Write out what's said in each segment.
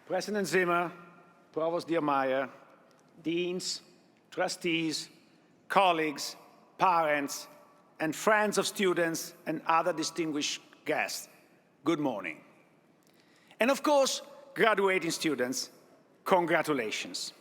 President Zimmer, Provost Diermeyer, deans, trustees, colleagues, parents, and friends of students and other distinguished guests, good morning. And of course, graduating students, congratulations.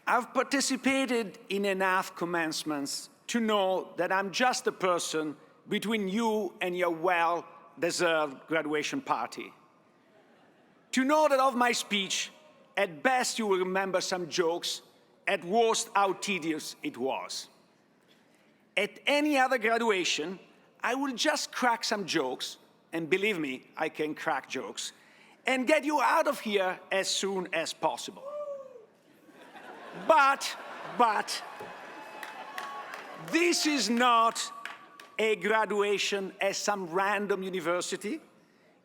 I've participated in enough commencements to know that I'm just a person between you and your well-deserved graduation party. To know that of my speech, at best you will remember some jokes, at worst how tedious it was. At any other graduation, I will just crack some jokes, and believe me, I can crack jokes, and get you out of here as soon as possible. But this is not a graduation at some random university,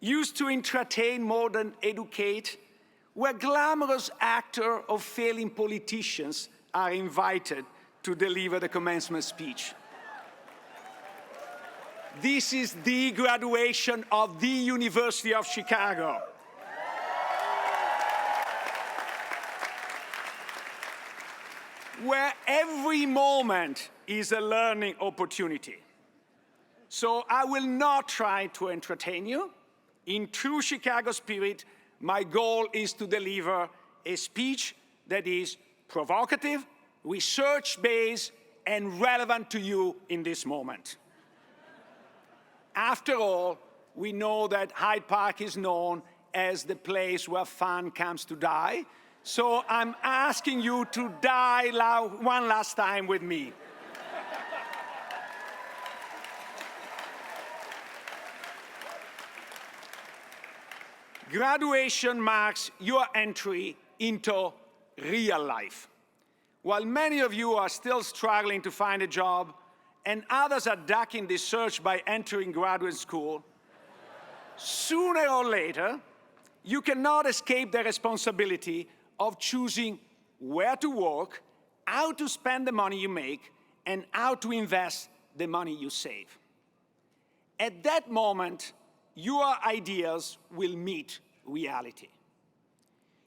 used to entertain more than educate, where glamorous actors or failing politicians are invited to deliver the commencement speech. This is the graduation of the University of Chicago. Where every moment is a learning opportunity. So I will not try to entertain you. In true Chicago spirit, my goal is to deliver a speech that is provocative, research-based, and relevant to you in this moment. After all, we know that Hyde Park is known as the place where fun comes to die. So I'm asking you to die one last time with me. Graduation marks your entry into real life. While many of you are still struggling to find a job, and others are ducking this search by entering graduate school, sooner or later, you cannot escape the responsibility of choosing where to work, how to spend the money you make, and how to invest the money you save. At that moment, your ideas will meet reality.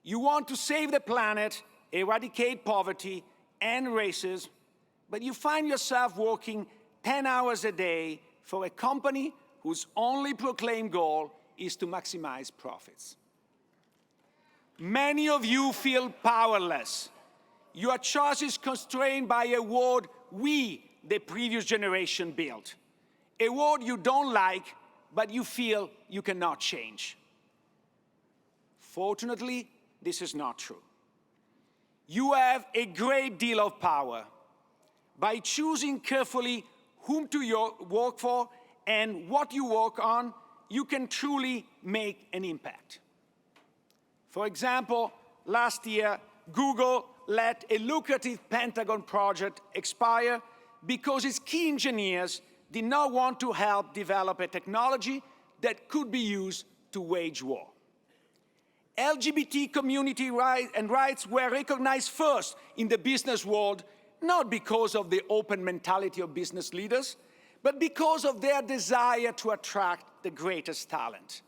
You want to save the planet, eradicate poverty and racism, but you find yourself working 10 hours a day for a company whose only proclaimed goal is to maximize profits. Many of you feel powerless. Your choice is constrained by a world we, the previous generation, built. A world you don't like, but you feel you cannot change. Fortunately, this is not true. You have a great deal of power. By choosing carefully whom to work for and what you work on, you can truly make an impact. For example, last year, Google let a lucrative Pentagon project expire because its key engineers did not want to help develop a technology that could be used to wage war. LGBT community rights were recognized first in the business world, not because of the open mentality of business leaders, but because of their desire to attract the greatest talent.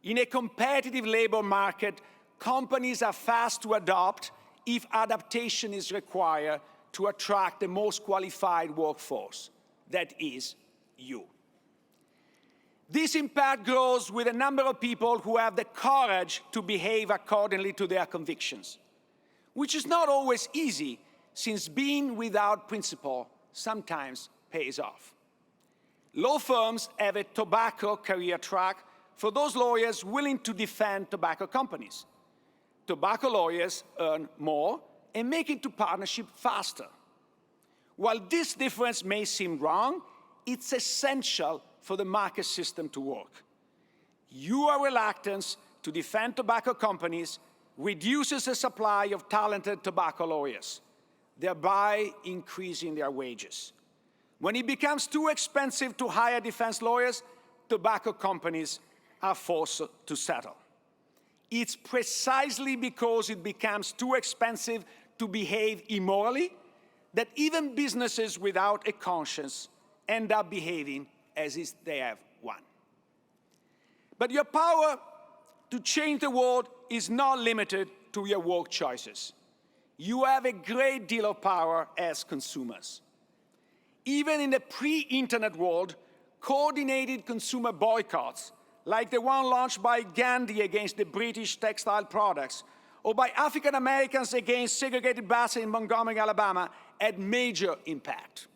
In a competitive labor market, companies are fast to adopt if adaptation is required to attract the most qualified workforce. That is you. This impact grows with a number of people who have the courage to behave accordingly to their convictions, which is not always easy, since being without principle sometimes pays off. Law firms have a tobacco career track for those lawyers willing to defend tobacco companies. Tobacco lawyers earn more and make it to partnership faster. While this difference may seem wrong, it's essential for the market system to work. Your reluctance to defend tobacco companies reduces the supply of talented tobacco lawyers, thereby increasing their wages. When it becomes too expensive to hire defense lawyers, tobacco companies are forced to settle. It's precisely because it becomes too expensive to behave immorally that even businesses without a conscience end up behaving as if they have won. But your power to change the world is not limited to your work choices. You have a great deal of power as consumers. Even in the pre-internet world, coordinated consumer boycotts, like the one launched by Gandhi against the British textile products, or by African Americans against segregated buses in Montgomery, Alabama, had major impact.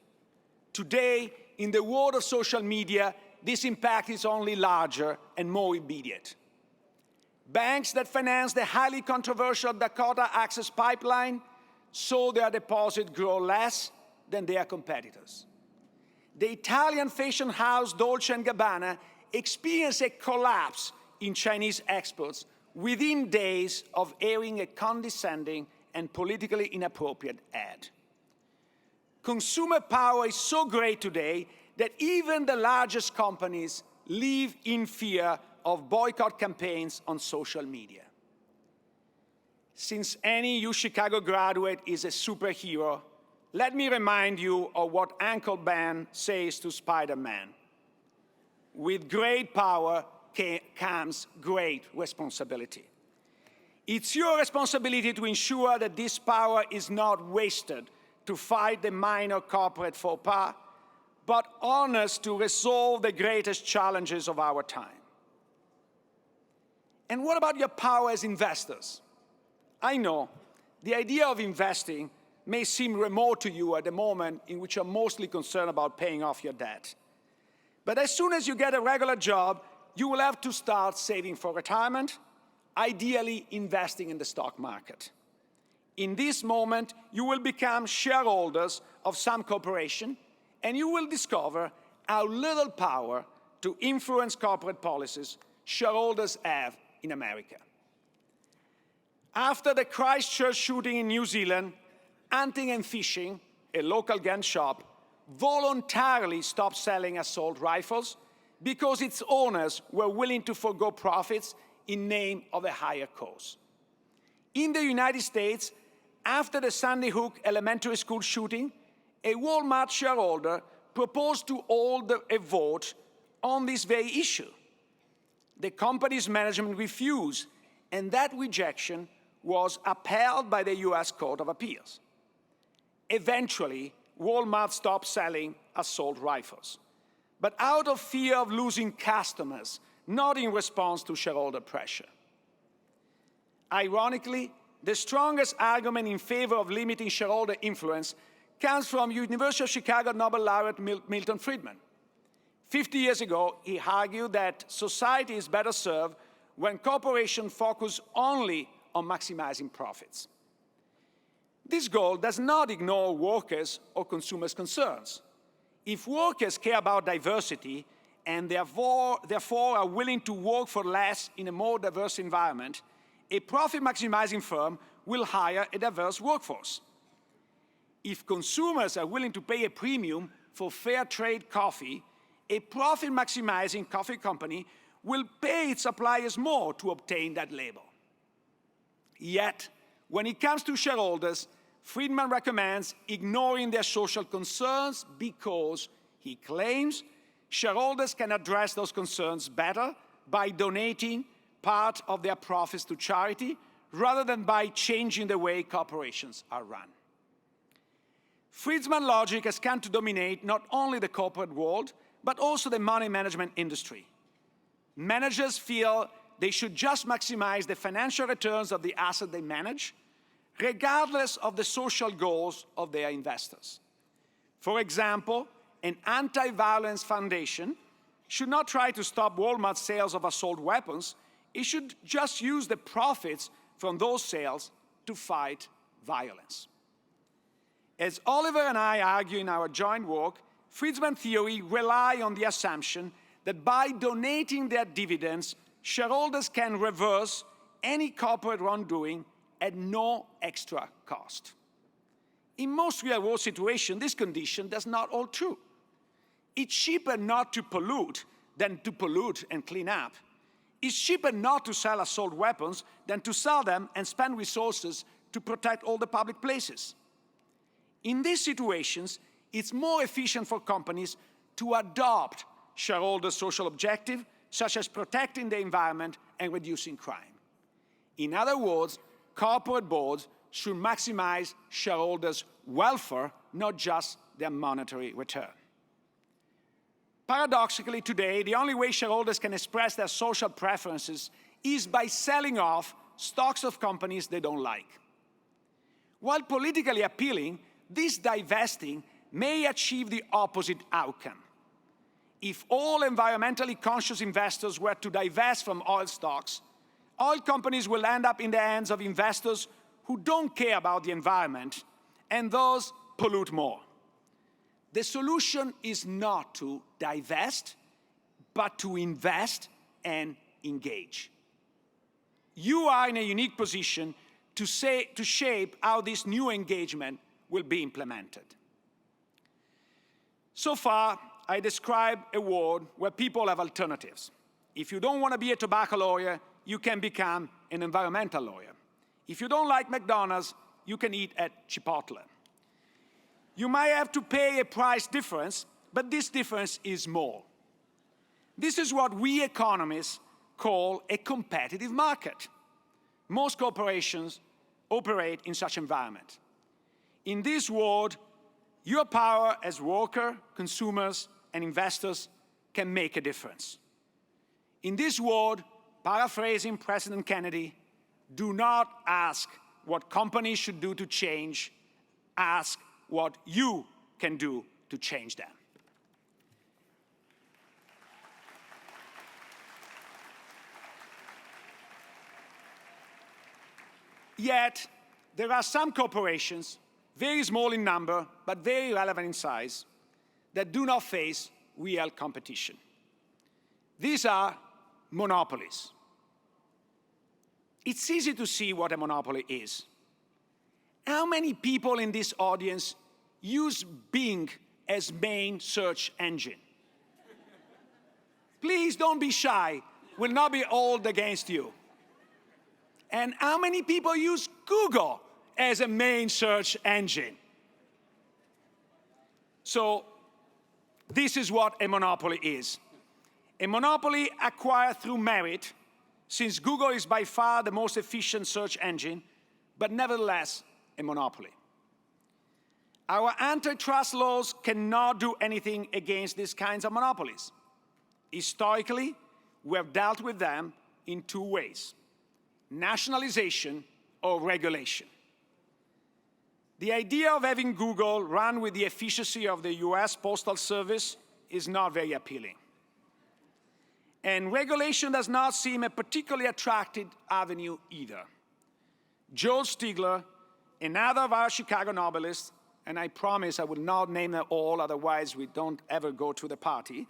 Today, in the world of social media, this impact is only larger and more immediate. Banks that finance the highly controversial Dakota Access Pipeline saw their deposit grow less than their competitors. The Italian fashion house Dolce & Gabbana experienced a collapse in Chinese exports within days of airing a condescending and politically inappropriate ad. Consumer power is so great today that even the largest companies live in fear of boycott campaigns on social media. Since any UChicago graduate is a superhero, let me remind you of what Uncle Ben says to Spider-Man. With great power comes great responsibility. It's your responsibility to ensure that this power is not wasted to fight the minor corporate faux pas, but honest to resolve the greatest challenges of our time. And what about your power as investors? I know the idea of investing may seem remote to you at the moment in which you're mostly concerned about paying off your debt. But as soon as you get a regular job, you will have to start saving for retirement, ideally investing in the stock market. In this moment, you will become shareholders of some corporation, and you will discover how little power to influence corporate policies shareholders have in America. After the Christchurch shooting in New Zealand, Hunting and Fishing, a local gun shop, voluntarily stopped selling assault rifles because its owners were willing to forgo profits in name of a higher cause. In the United States, after the Sandy Hook elementary school shooting, a Walmart shareholder proposed to hold a vote on this very issue. The company's management refused, and that rejection was upheld by the US Court of Appeals. Eventually, Walmart stopped selling assault rifles, but out of fear of losing customers, not in response to shareholder pressure. Ironically, the strongest argument in favor of limiting shareholder influence comes from University of Chicago Nobel laureate Milton Friedman. 50 years ago, he argued that society is better served when corporations focus only on maximizing profits. This goal does not ignore workers' or consumers' concerns. If workers care about diversity and therefore are willing to work for less in a more diverse environment, a profit-maximizing firm will hire a diverse workforce. If consumers are willing to pay a premium for fair trade coffee, a profit-maximizing coffee company will pay its suppliers more to obtain that label. Yet, when it comes to shareholders, Friedman recommends ignoring their social concerns because, he claims, shareholders can address those concerns better by donating part of their profits to charity rather than by changing the way corporations are run. Friedman's logic has come to dominate not only the corporate world, but also the money management industry. Managers feel they should just maximize the financial returns of the asset they manage, regardless of the social goals of their investors. For example, an anti-violence foundation should not try to stop Walmart's sales of assault weapons. It should just use the profits from those sales to fight violence. As Oliver and I argue in our joint work, Friedman's theory relies on the assumption that by donating their dividends, shareholders can reverse any corporate wrongdoing at no extra cost. In most real-world situations, this condition does not hold true. It's cheaper not to pollute than to pollute and clean up. It's cheaper not to sell assault weapons than to sell them and spend resources to protect all the public places. In these situations, it's more efficient for companies to adopt shareholder social objectives, such as protecting the environment and reducing crime. In other words, corporate boards should maximize shareholders' welfare, not just their monetary return. Paradoxically, today, the only way shareholders can express their social preferences is by selling off stocks of companies they don't like. While politically appealing, this divesting may achieve the opposite outcome. If all environmentally conscious investors were to divest from oil stocks, oil companies will end up in the hands of investors who don't care about the environment and thus pollute more. The solution is not to divest, but to invest and engage. You are in a unique position to shape how this new engagement will be implemented. So far, I described a world where people have alternatives. If you don't want to be a tobacco lawyer, you can become an environmental lawyer. If you don't like McDonald's, you can eat at Chipotle. You might have to pay a price difference, but this difference is small. This is what we economists call a competitive market. Most corporations operate in such an environment. In this world, your power as workers, consumers, and investors can make a difference. In this world, paraphrasing President Kennedy, do not ask what companies should do to change, ask what you can do to change them. Yet, there are some corporations, very small in number, but very relevant in size, that do not face real competition. These are monopolies. It's easy to see what a monopoly is. How many people in this audience use Bing as main search engine? Please don't be shy. We'll not be all against you. And how many people use Google as a main search engine? So this is what a monopoly is. A monopoly acquired through merit, since Google is by far the most efficient search engine, but nevertheless a monopoly. Our antitrust laws cannot do anything against these kinds of monopolies. Historically, we have dealt with them in two ways: nationalization or regulation. The idea of having Google run with the efficiency of the US Postal Service is not very appealing. And regulation does not seem a particularly attractive avenue either. George Stigler, another of our Chicago Nobelists, and I promise I will not name them all, otherwise we don't ever go to the party,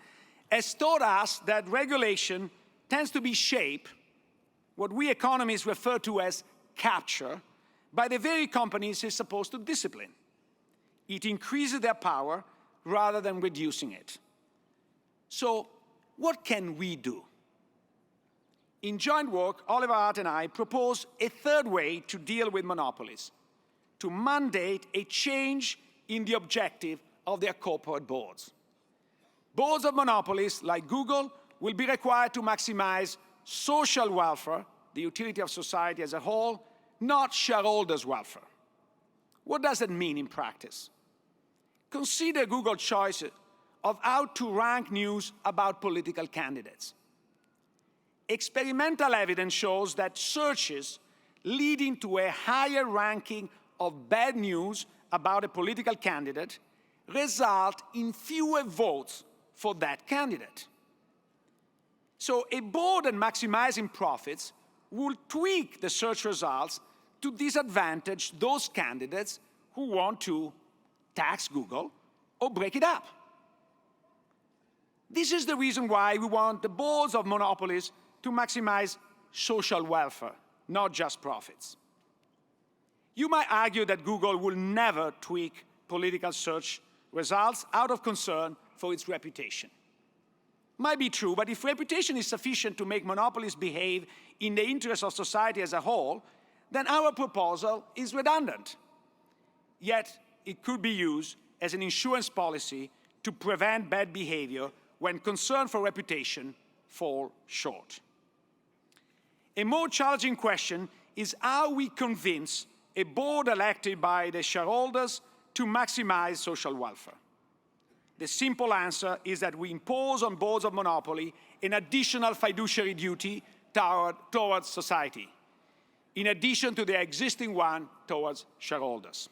has taught us that regulation tends to be shaped, what we economists refer to as capture, by the very companies it's supposed to discipline. It increases their power rather than reducing it. So what can we do? In joint work, Oliver Hart and I propose a third way to deal with monopolies: to mandate a change in the objective of their corporate boards. Boards of monopolies, like Google, will be required to maximize social welfare, the utility of society as a whole, not shareholders' welfare. What does that mean in practice? Consider Google's choice of how to rank news about political candidates. Experimental evidence shows that searches leading to a higher ranking of bad news about a political candidate result in fewer votes for that candidate. So a board that maximizing profits will tweak the search results to disadvantage those candidates who want to tax Google or break it up. This is the reason why we want the boards of monopolies to maximize social welfare, not just profits. You might argue that Google will never tweak political search results out of concern for its reputation. Might be true, but if reputation is sufficient to make monopolies behave in the interest of society as a whole, then our proposal is redundant. Yet, it could be used as an insurance policy to prevent bad behavior when concern for reputation fall short. A more challenging question is how we convince a board elected by the shareholders to maximize social welfare. The simple answer is that we impose on boards of monopoly an additional fiduciary duty towards society, in addition to the existing one towards shareholders.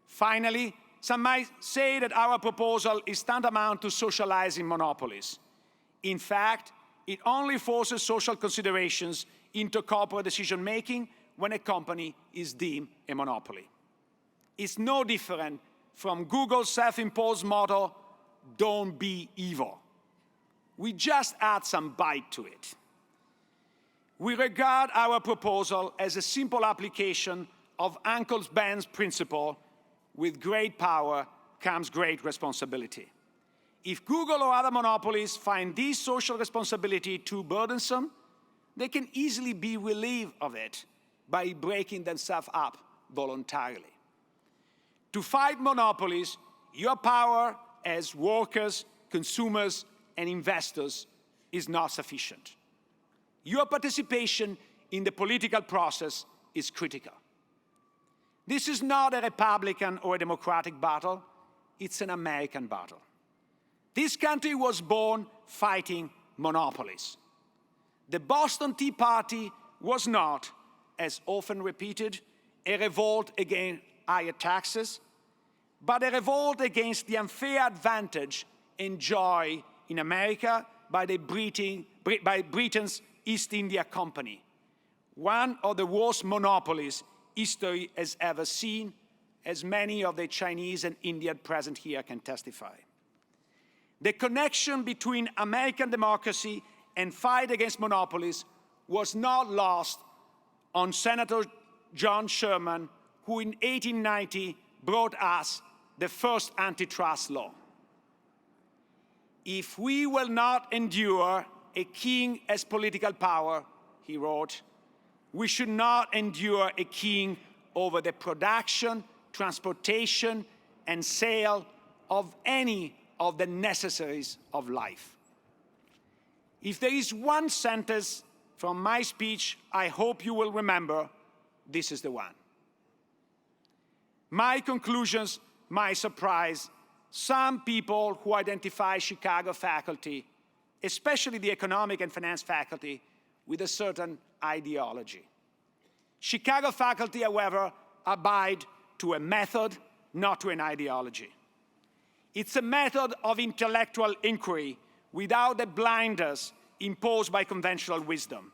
Finally, some might say that our proposal is tantamount to socializing monopolies. In fact, it only forces social considerations into corporate decision-making when a company is deemed a monopoly. It's no different from Google's self-imposed motto, "Don't be evil." We just add some bite to it. We regard our proposal as a simple application of Uncle Ben's principle: with great power comes great responsibility. If Google or other monopolies find this social responsibility too burdensome, they can easily be relieved of it by breaking themselves up voluntarily. To fight monopolies, your power as workers, consumers, and investors is not sufficient. Your participation in the political process is critical. This is not a Republican or a Democratic battle, it's an American battle. This country was born fighting monopolies. The Boston Tea Party was not, as often repeated, a revolt against higher taxes, but a revolt against the unfair advantage enjoyed in America by Britain's East India Company, one of the worst monopolies history has ever seen, as many of the Chinese and Indian present here can testify. The connection between American democracy and fight against monopolies was not lost on Senator John Sherman, who in 1890 brought us the first antitrust law. If we will not endure a king as political power, he wrote, we should not endure a king over the production, transportation, and sale of any of the necessaries of life. If there is one sentence from my speech I hope you will remember, this is the one. My conclusions might surprise some people who identify Chicago faculty, especially the economic and finance faculty, with a certain ideology. Chicago faculty, however, abide to a method, not to an ideology. It's a method of intellectual inquiry without the blinders imposed by conventional wisdom.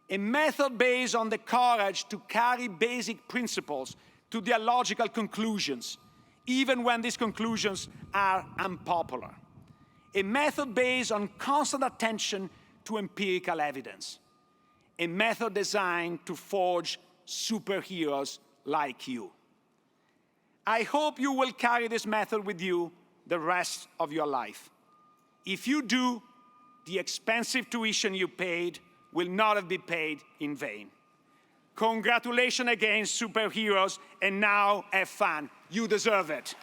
A method based on the courage to carry basic principles to their logical conclusions, even when these conclusions are unpopular. A method based on constant attention to empirical evidence. A method designed to forge superheroes like you. I hope you will carry this method with you the rest of your life. If you do, the expensive tuition you paid will not have been paid in vain. Congratulations again, superheroes, and now have fun. You deserve it.